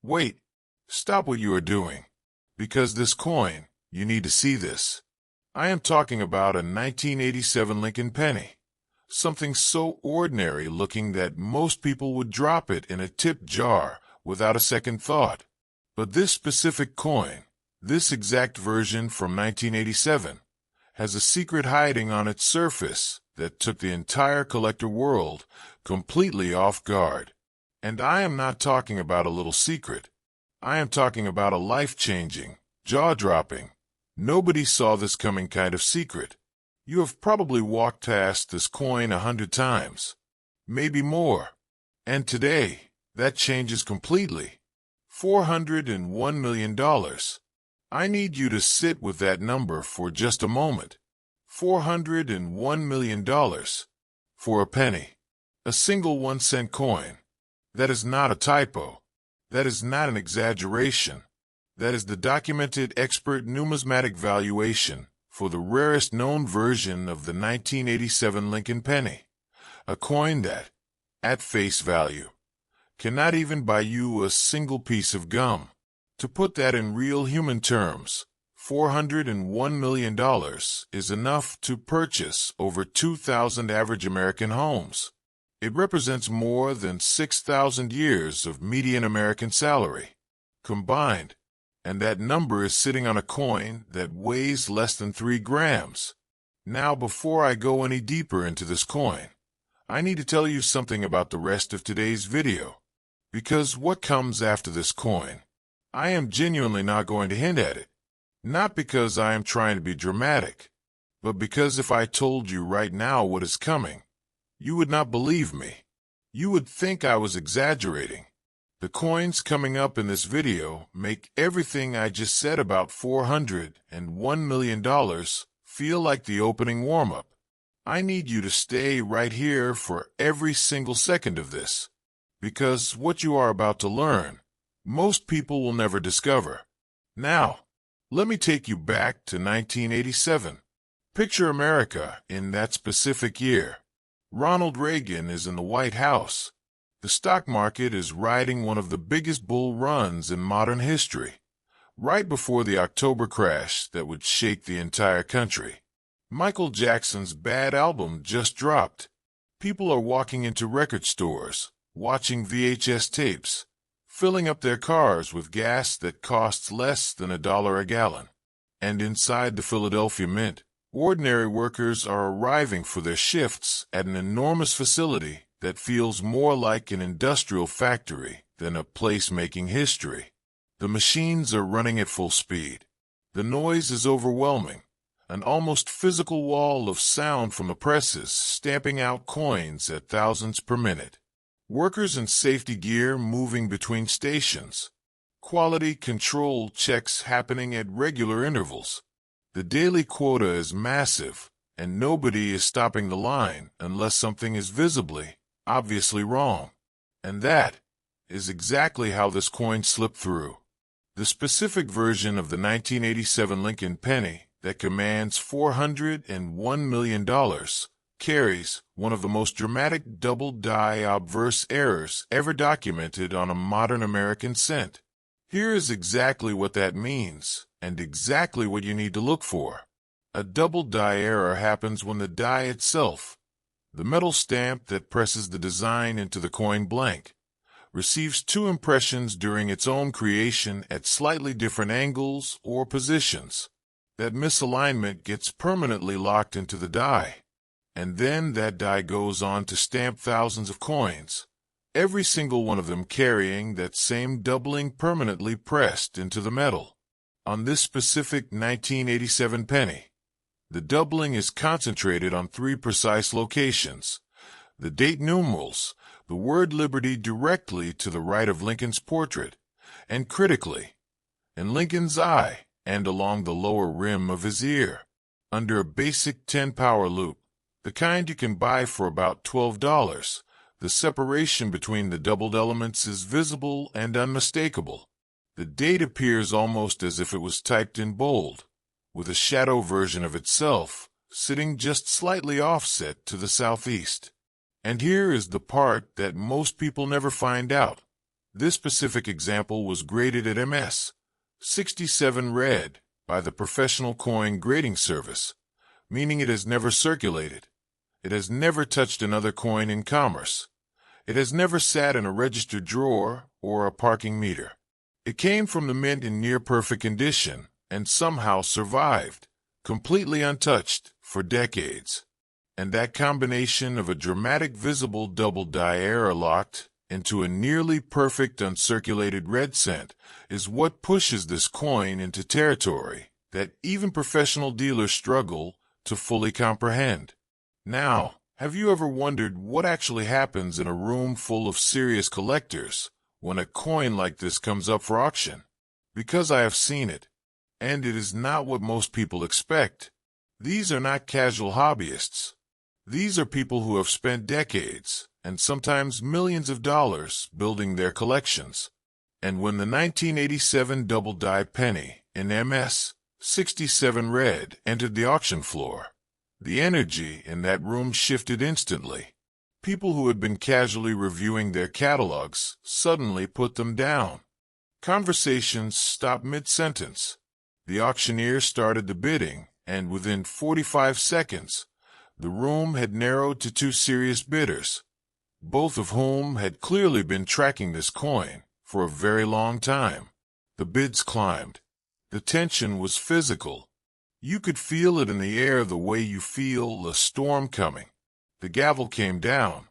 Wait, stop what you are doing. Because this coin, you need to see this. I am talking about a 1987 Lincoln Penny. Something so ordinary looking that most people would drop it in a tip jar without a second thought. But this specific coin, this exact version from 1987, has a secret hiding on its surface that took the entire collector world completely off guard. And I am not talking about a little secret. I am talking about a life-changing, jaw-dropping, nobody saw this coming kind of secret. You have probably walked past this coin 100 times, maybe more. And today, that changes completely. $401 million. I need you to sit with that number for just a moment. $401 million. For a penny. A single 1-cent coin. That is not a typo. That is not an exaggeration. That is the documented expert numismatic valuation for the rarest known version of the 1987 Lincoln Penny, a coin that, at face value, cannot even buy you a single piece of gum. To put that in real human terms, $401 million is enough to purchase over 2,000 average American homes. It represents more than 6,000 years of median American salary, combined. And that number is sitting on a coin that weighs less than 3 grams. Now, before I go any deeper into this coin, I need to tell you something about the rest of today's video. Because what comes after this coin, I am genuinely not going to hint at it. Not because I am trying to be dramatic, but because if I told you right now what is coming, you would not believe me. You would think I was exaggerating. The coins coming up in this video make everything I just said about $401 million feel like the opening warm-up. I need you to stay right here for every single second of this, because what you are about to learn, most people will never discover. Now, let me take you back to 1987. Picture America in that specific year. Ronald Reagan is in the White House. The stock market is riding one of the biggest bull runs in modern history, right before the October crash that would shake the entire country. Michael Jackson's Bad album just dropped. People are walking into record stores, watching VHS tapes, filling up their cars with gas that costs less than $1 a gallon. And inside the Philadelphia Mint, ordinary workers are arriving for their shifts at an enormous facility that feels more like an industrial factory than a place making history. The machines are running at full speed. The noise is overwhelming, an almost physical wall of sound from the presses stamping out coins at thousands per minute. Workers in safety gear moving between stations. Quality control checks happening at regular intervals. The daily quota is massive, and nobody is stopping the line unless something is visibly, obviously wrong. And that is exactly how this coin slipped through. The specific version of the 1987 Lincoln Penny that commands $401 million carries one of the most dramatic double-die obverse errors ever documented on a modern American cent. Here is exactly what that means, and exactly what you need to look for. A double-die error happens when the die itself, the metal stamp that presses the design into the coin blank, receives 2 impressions during its own creation at slightly different angles or positions. That misalignment gets permanently locked into the die, and then that die goes on to stamp thousands of coins, every single one of them carrying that same doubling permanently pressed into the metal. On this specific 1987 penny, the doubling is concentrated on 3 precise locations. The date numerals, the word Liberty directly to the right of Lincoln's portrait, and critically, in Lincoln's eye and along the lower rim of his ear, under a basic 10-power loop, the kind you can buy for about $12. The separation between the doubled elements is visible and unmistakable. The date appears almost as if it was typed in bold, with a shadow version of itself sitting just slightly offset to the southeast. And here is the part that most people never find out. This specific example was graded at MS 67 red by the Professional Coin Grading Service, meaning it has never circulated. It has never touched another coin in commerce. It has never sat in a registered drawer or a parking meter. It came from the mint in near-perfect condition and somehow survived, completely untouched, for decades. And that combination of a dramatic visible double-die error locked into a nearly perfect uncirculated red cent is what pushes this coin into territory that even professional dealers struggle to fully comprehend. Now, have you ever wondered what actually happens in a room full of serious collectors when a coin like this comes up for auction? Because I have seen it, and it is not what most people expect. These are not casual hobbyists. These are people who have spent decades and sometimes millions of dollars building their collections. And when the 1987 double-die penny in MS 67 red entered the auction floor, the energy in that room shifted instantly. People who had been casually reviewing their catalogs suddenly put them down. Conversations stopped mid-sentence. The auctioneer started the bidding, and within 45 seconds, the room had narrowed to two serious bidders, both of whom had clearly been tracking this coin for a very long time. The bids climbed. The tension was physical. You could feel it in the air the way you feel a storm coming. The gavel came down.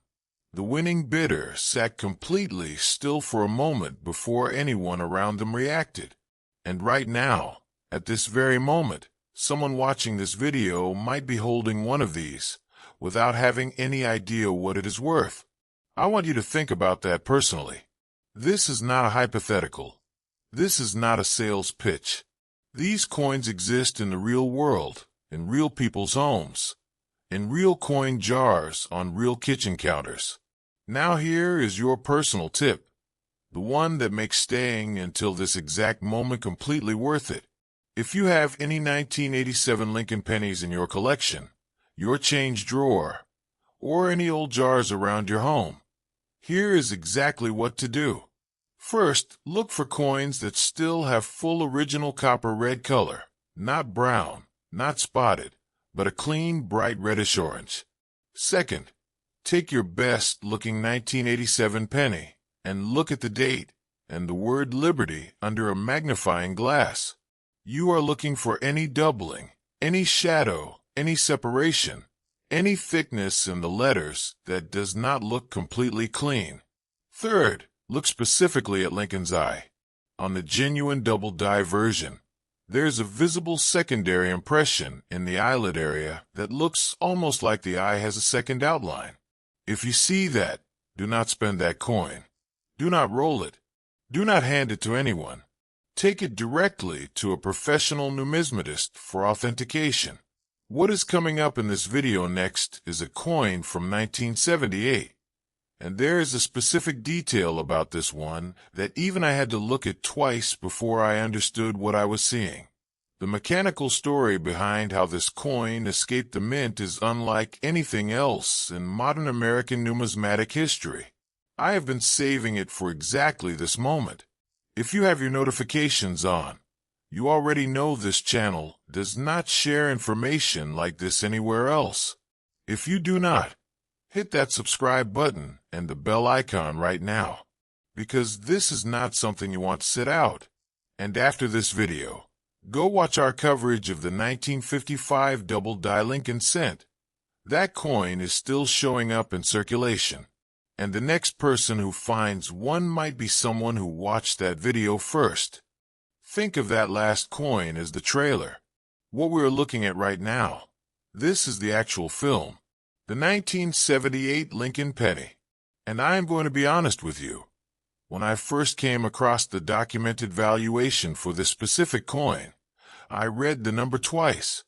The winning bidder sat completely still for a moment before anyone around them reacted. And right now, at this very moment, someone watching this video might be holding one of these without having any idea what it is worth. I want you to think about that personally. This is not a hypothetical. This is not a sales pitch. These coins exist in the real world, in real people's homes, in real coin jars on real kitchen counters. Now here is your personal tip, the one that makes staying until this exact moment completely worth it. If you have any 1987 Lincoln Pennies in your collection, your change drawer, or any old jars around your home, here is exactly what to do. First, look for coins that still have full original copper red color, not brown, not spotted, but a clean, bright reddish-orange. Second, take your best-looking 1987 penny and look at the date and the word Liberty under a magnifying glass. You are looking for any doubling, any shadow, any separation, any thickness in the letters that does not look completely clean. Third, look specifically at Lincoln's eye. On the genuine double-die version, there's a visible secondary impression in the eyelid area that looks almost like the eye has a second outline. If you see that, do not spend that coin. Do not roll it. Do not hand it to anyone. Take it directly to a professional numismatist for authentication. What is coming up in this video next is a coin from 1978. And there is a specific detail about this one that even I had to look at twice before I understood what I was seeing. The mechanical story behind how this coin escaped the mint is unlike anything else in modern American numismatic history. I have been saving it for exactly this moment. If you have your notifications on, you already know this channel does not share information like this anywhere else. If you do not, hit that subscribe button and the bell icon right now, because this is not something you want to sit out. And after this video, go watch our coverage of the 1955 double-die Lincoln cent. That coin is still showing up in circulation, and the next person who finds one might be someone who watched that video first. Think of that last coin as the trailer. What we're looking at right now, this is the actual film. The 1978 Lincoln Penny. And I am going to be honest with you. When I first came across the documented valuation for this specific coin, I read the number twice.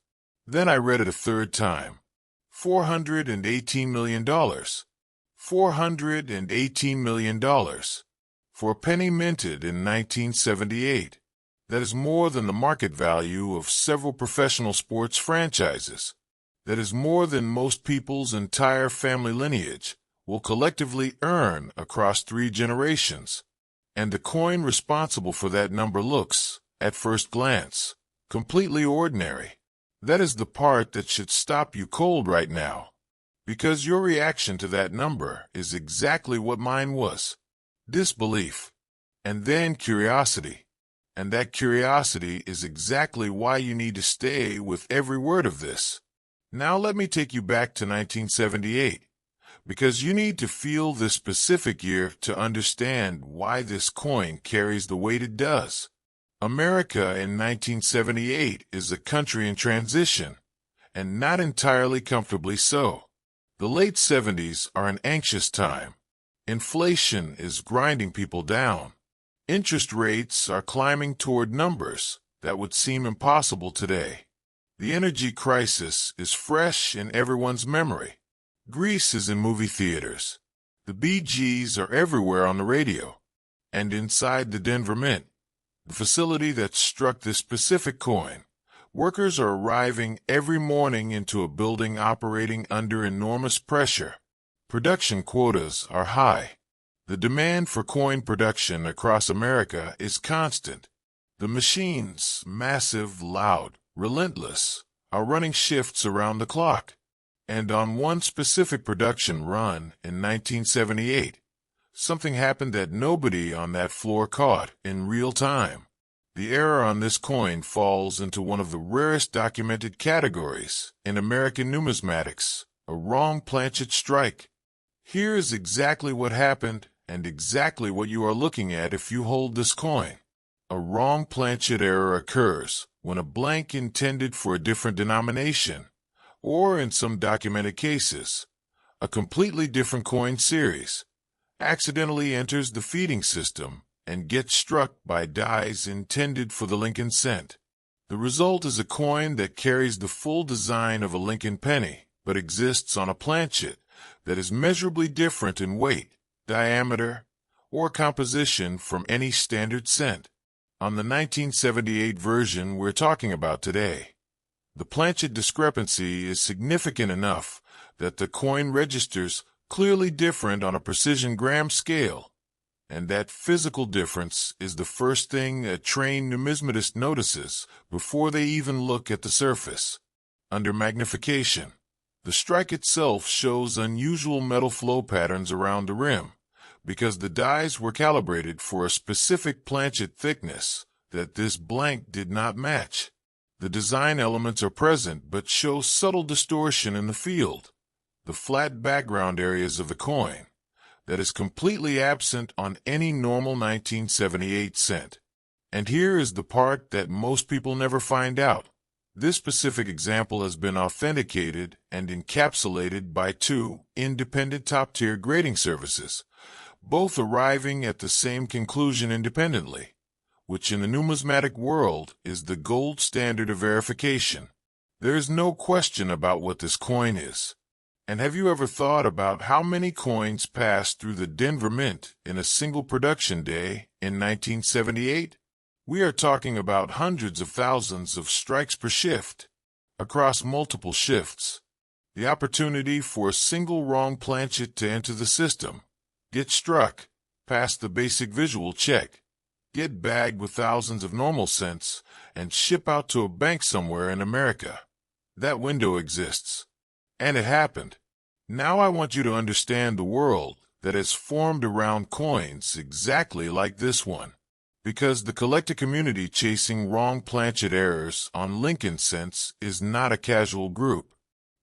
Then I read it a third time. $418 million. $418 million. For a penny minted in 1978. That is more than the market value of several professional sports franchises. That is more than most people's entire family lineage will collectively earn across 3 generations. And the coin responsible for that number looks, at first glance, completely ordinary. That is the part that should stop you cold right now. Because your reaction to that number is exactly what mine was. Disbelief. And then curiosity. And that curiosity is exactly why you need to stay with every word of this. Now let me take you back to 1978. Because you need to feel this specific year to understand why this coin carries the weight it does. America in 1978 is a country in transition, and not entirely comfortably so. The late 70s are an anxious time. Inflation is grinding people down. Interest rates are climbing toward numbers that would seem impossible today. The energy crisis is fresh in everyone's memory. Grease is in movie theaters. The Bee Gees are everywhere on the radio. And inside the Denver Mint, the facility that struck this specific coin, workers are arriving every morning into a building operating under enormous pressure. Production quotas are high. The demand for coin production across America is constant. The machines, massive, loud, relentless, are running shifts around the clock. And on one specific production run in 1978, something happened that nobody on that floor caught in real time. The error on this coin falls into one of the rarest documented categories in American numismatics, a wrong Planchet strike. Here is exactly what happened and exactly what you are looking at if you hold this coin. A wrong Planchet error occurs when a blank intended for a different denomination, or in some documented cases, a completely different coin series, accidentally enters the feeding system and gets struck by dies intended for the Lincoln cent. The result is a coin that carries the full design of a Lincoln penny, but exists on a planchet that is measurably different in weight, diameter, or composition from any standard cent. On the 1978 version we're talking about today, the planchet discrepancy is significant enough that the coin registers clearly different on a precision gram scale, and that physical difference is the first thing a trained numismatist notices before they even look at the surface. Under magnification, the strike itself shows unusual metal flow patterns around the rim, because the dies were calibrated for a specific planchet thickness that this blank did not match. The design elements are present but show subtle distortion in the field, the flat background areas of the coin, that is completely absent on any normal 1978 cent. And here is the part that most people never find out. This specific example has been authenticated and encapsulated by two independent top-tier grading services, both arriving at the same conclusion independently, which in the numismatic world is the gold standard of verification. There is no question about what this coin is. And have you ever thought about how many coins passed through the Denver Mint in a single production day in 1978? We are talking about hundreds of thousands of strikes per shift, across multiple shifts. The opportunity for a single wrong planchet to enter the system, get struck, pass the basic visual check, get bagged with thousands of normal cents, and ship out to a bank somewhere in America. That window exists. And it happened. Now I want you to understand the world that has formed around coins exactly like this one. Because the collector community chasing wrong planchet errors on Lincoln cents is not a casual group.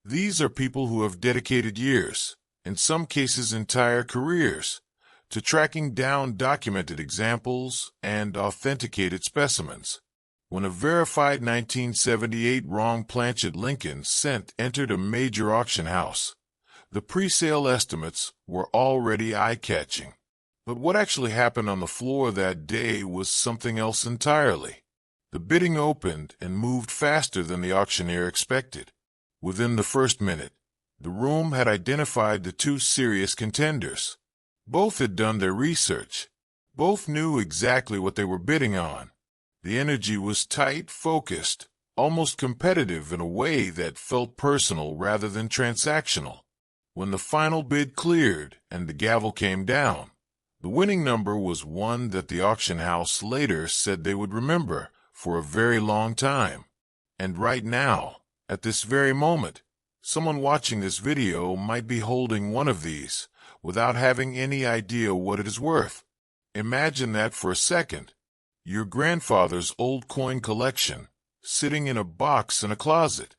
These are people who have dedicated years, in some cases entire careers, to tracking down documented examples and authenticated specimens. When a verified 1978 wrong planchet Lincoln cent entered a major auction house, the pre-sale estimates were already eye-catching. But what actually happened on the floor that day was something else entirely. The bidding opened and moved faster than the auctioneer expected. Within the first minute, the room had identified the two serious contenders. Both had done their research. Both knew exactly what they were bidding on. The energy was tight, focused, almost competitive in a way that felt personal rather than transactional. When the final bid cleared and the gavel came down, The winning number was one that the auction house later said they would remember for a very long time. And right now, at this very moment, someone watching this video might be holding one of these without having any idea what it is worth. Imagine that for a second. Your grandfather's old coin collection, sitting in a box in a closet.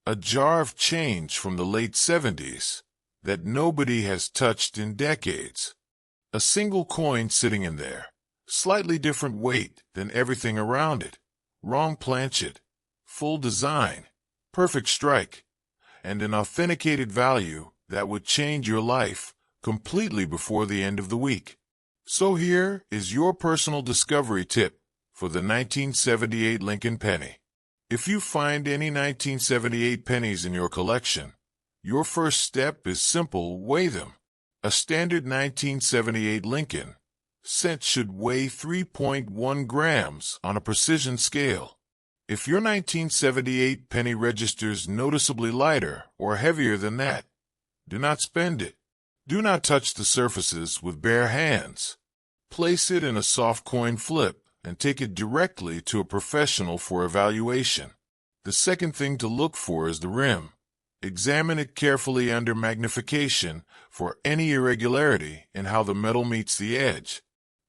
A jar of change from the late 70s that nobody has touched in decades. A single coin sitting in there, slightly different weight than everything around it. Wrong planchet, full design, perfect strike, and an authenticated value that would change your life completely before the end of the week. So here is your personal discovery tip for the 1978 Lincoln Penny. If you find any 1978 pennies in your collection, your first step is simple: weigh them. A standard 1978 Lincoln cent should weigh 3.1 grams on a precision scale. If your 1978 penny registers noticeably lighter or heavier than that, do not spend it. Do not touch the surfaces with bare hands. Place it in a soft coin flip and take it directly to a professional for evaluation. The second thing to look for is the rim. Examine it carefully under magnification for any irregularity in how the metal meets the edge.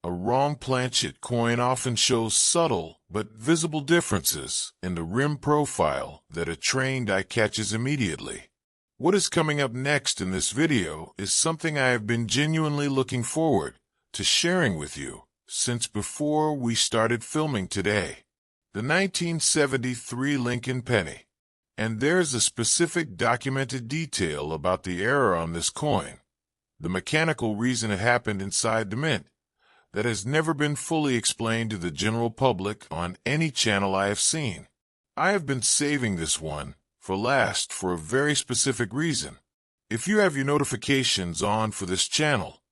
A wrong planchet coin often shows subtle but visible differences in the rim profile that a trained eye catches immediately. What is coming up next in this video is something I have been genuinely looking forward to sharing with you since before we started filming today. The 1973 Lincoln Penny. And there's a specific documented detail about the error on this coin, the mechanical reason it happened inside the mint, that has never been fully explained to the general public on any channel I have seen. I have been saving this one for last for a very specific reason. If you have your notifications on for this channel,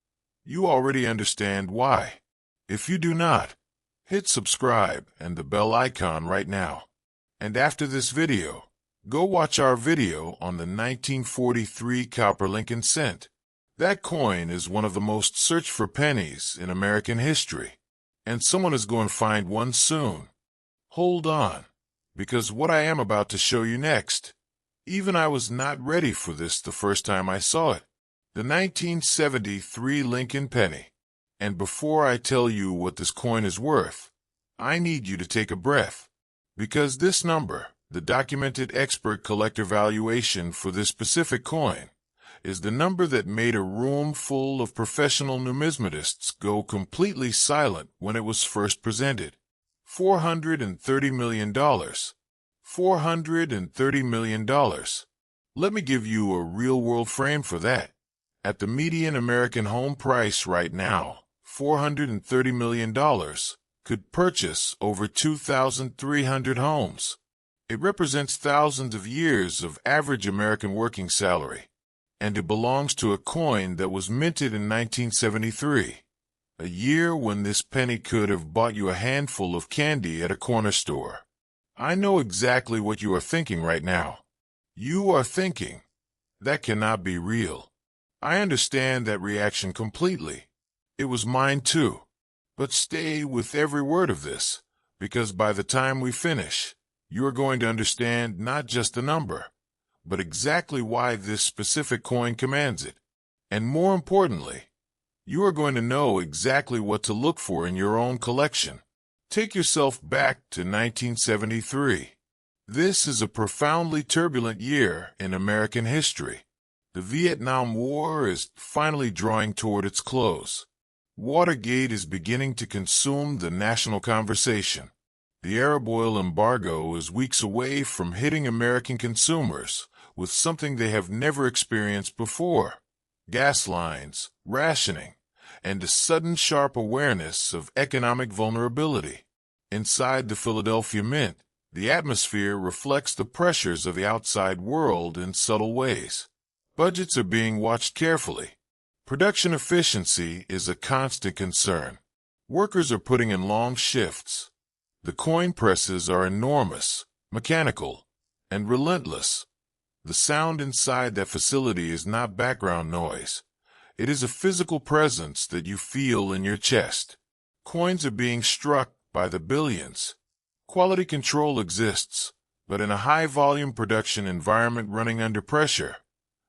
you already understand why. If you do not, hit subscribe and the bell icon right now. And after this video, go watch our video on the 1943 copper Lincoln cent. That coin is one of the most searched for pennies in American history, and someone is going to find one soon. Hold on, because what I am about to show you next, even I was not ready for this the first time I saw it. The 1973 Lincoln Penny. And before I tell you what this coin is worth, I need you to take a breath, because this number, the documented expert collector valuation for this specific coin, is the number that made a room full of professional numismatists go completely silent when it was first presented. $430 million. $430 million. Let me give you a real-world frame for that. At the median American home price right now, $430 million could purchase over 2,300 homes. It represents thousands of years of average American working salary, and it belongs to a coin that was minted in 1973, a year when this penny could have bought you a handful of candy at a corner store. I know exactly what you are thinking right now. You are thinking, that cannot be real. I understand that reaction completely. It was mine too. But stay with every word of this, because by the time we finish, you are going to understand not just the number, but exactly why this specific coin commands it. And more importantly, you are going to know exactly what to look for in your own collection. Take yourself back to 1973. This is a profoundly turbulent year in American history. The Vietnam War is finally drawing toward its close. Watergate is beginning to consume the national conversation. The Arab oil embargo is weeks away from hitting American consumers with something they have never experienced before: gas lines, rationing, and a sudden sharp awareness of economic vulnerability. Inside the Philadelphia Mint, the atmosphere reflects the pressures of the outside world in subtle ways. Budgets are being watched carefully. Production efficiency is a constant concern. Workers are putting in long shifts. The coin presses are enormous, mechanical, and relentless. The sound inside that facility is not background noise. It is a physical presence that you feel in your chest. Coins are being struck by the billions. Quality control exists, but in a high-volume production environment running under pressure,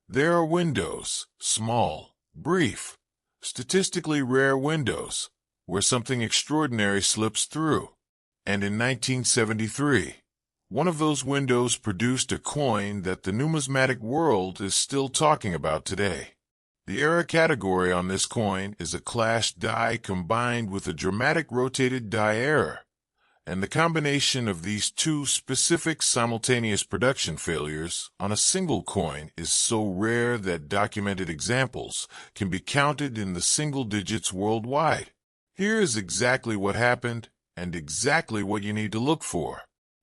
there are windows, small, brief, statistically rare windows, where something extraordinary slips through. And in 1973, one of those windows produced a coin that the numismatic world is still talking about today. The error category on this coin is a clash die combined with a dramatic rotated die error, and the combination of these two specific simultaneous production failures on a single coin is so rare that documented examples can be counted in the single digits worldwide. Here is exactly what happened and exactly what you need to look for.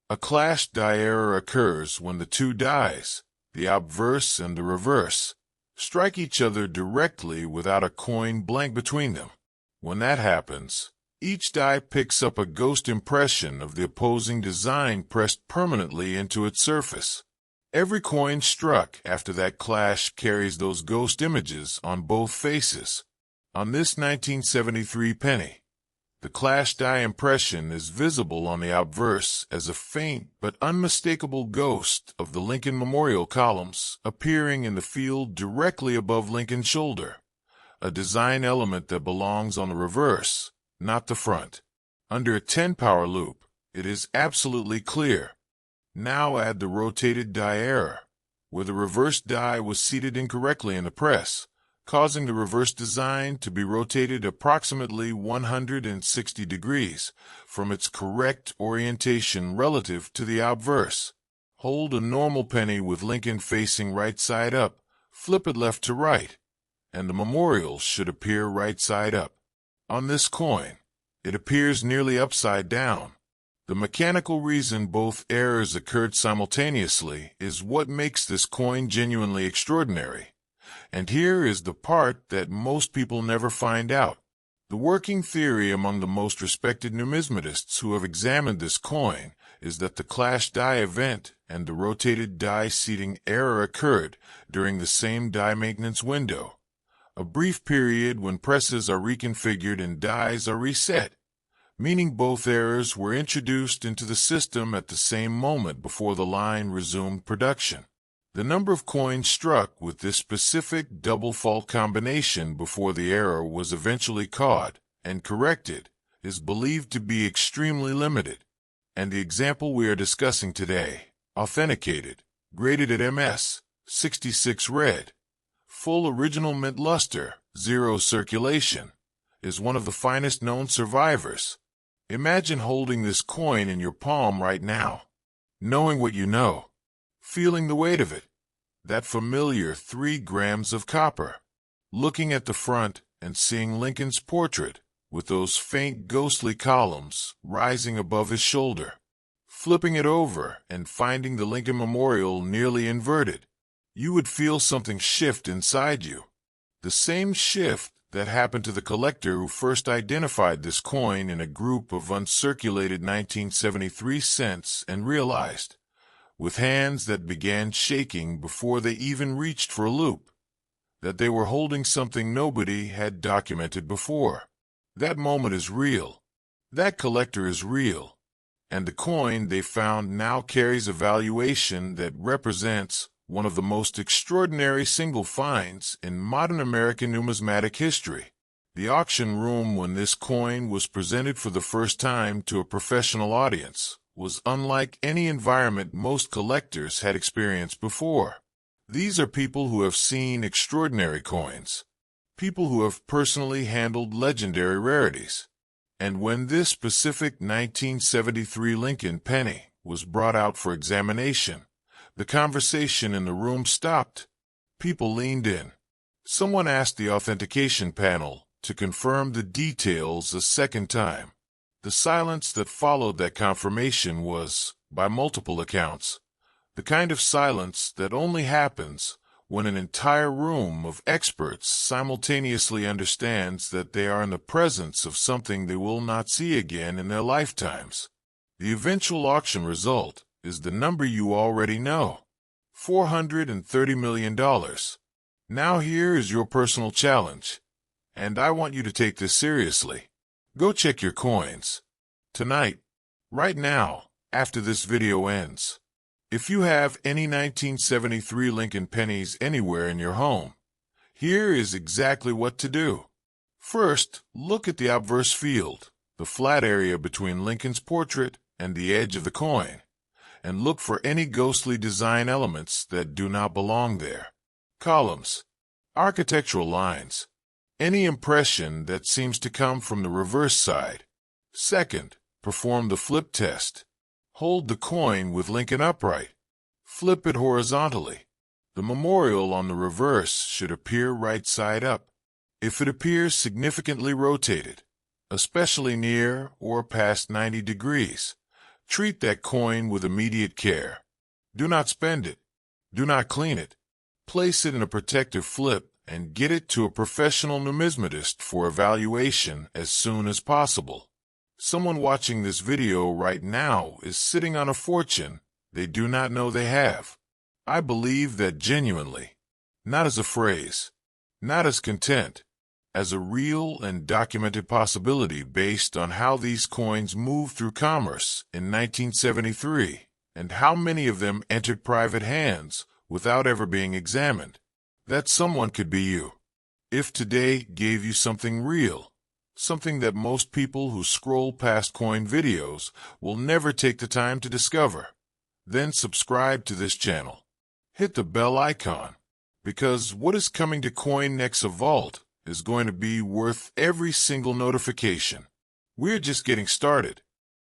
A clash die error occurs when the two dies, the obverse and the reverse, strike each other directly without a coin blank between them. When that happens, each die picks up a ghost impression of the opposing design pressed permanently into its surface. Every coin struck after that clash carries those ghost images on both faces. On this 1973 penny, the clash die impression is visible on the obverse as a faint but unmistakable ghost of the Lincoln Memorial columns appearing in the field directly above Lincoln's shoulder, a design element that belongs on the reverse, not the front. Under a 10-power loop, it is absolutely clear. Now add the rotated die error, where the reverse die was seated incorrectly in the press, causing the reverse design to be rotated approximately 160 degrees from its correct orientation relative to the obverse. Hold a normal penny with Lincoln facing right side up, flip it left to right, and the memorial should appear right side up. On this coin, it appears nearly upside down. The mechanical reason both errors occurred simultaneously is what makes this coin genuinely extraordinary. And here is the part that most people never find out. The working theory among the most respected numismatists who have examined this coin is that the clash die event and the rotated die seating error occurred during the same die maintenance window, a brief period when presses are reconfigured and dies are reset, meaning both errors were introduced into the system at the same moment before the line resumed production. The number of coins struck with this specific double fault combination before the error was eventually caught and corrected is believed to be extremely limited, and the example we are discussing today, authenticated, graded at MS, 66 red, full original mint luster, 0 circulation, is one of the finest known survivors. Imagine holding this coin in your palm right now, knowing what you know, feeling the weight of it, that familiar 3 grams of copper, looking at the front and seeing Lincoln's portrait with those faint ghostly columns rising above his shoulder, flipping it over and finding the Lincoln Memorial nearly inverted. You would feel something shift inside you, the same shift that happened to the collector who first identified this coin in a group of uncirculated 1973 cents and realized, with hands that began shaking before they even reached for a loop, that they were holding something nobody had documented before. That moment is real. That collector is real. And the coin they found now carries a valuation that represents one of the most extraordinary single finds in modern American numismatic history. The auction room when this coin was presented for the first time to a professional audience was unlike any environment most collectors had experienced before. These are people who have seen extraordinary coins, people who have personally handled legendary rarities. And when this specific 1973 Lincoln penny was brought out for examination, the conversation in the room stopped. People leaned in. Someone asked the authentication panel to confirm the details a second time. The silence that followed that confirmation was, by multiple accounts, the kind of silence that only happens when an entire room of experts simultaneously understands that they are in the presence of something they will not see again in their lifetimes. The eventual auction result is the number you already know: $430 million. Now here is your personal challenge, and I want you to take this seriously. Go check your coins. Tonight, right now, after this video ends. If you have any 1973 Lincoln Pennies anywhere in your home, here is exactly what to do. First, look at the obverse field, the flat area between Lincoln's portrait and the edge of the coin, and look for any ghostly design elements that do not belong there. Columns, architectural lines, any impression that seems to come from the reverse side. Second, perform the flip test. Hold the coin with Lincoln upright. Flip it horizontally. The memorial on the reverse should appear right side up. If it appears significantly rotated, especially near or past 90 degrees, treat that coin with immediate care. Do not spend it. Do not clean it. Place it in a protective flip and get it to a professional numismatist for evaluation as soon as possible. Someone watching this video right now is sitting on a fortune they do not know they have. I believe that genuinely, not as a phrase, not as content, as a real and documented possibility based on how these coins moved through commerce in 1973 and how many of them entered private hands without ever being examined. That someone could be you. If today gave you something real, something that most people who scroll past coin videos will never take the time to discover, then subscribe to this channel. Hit the bell icon, because what is coming to CoinNexa Vault is going to be worth every single notification. We're just getting started.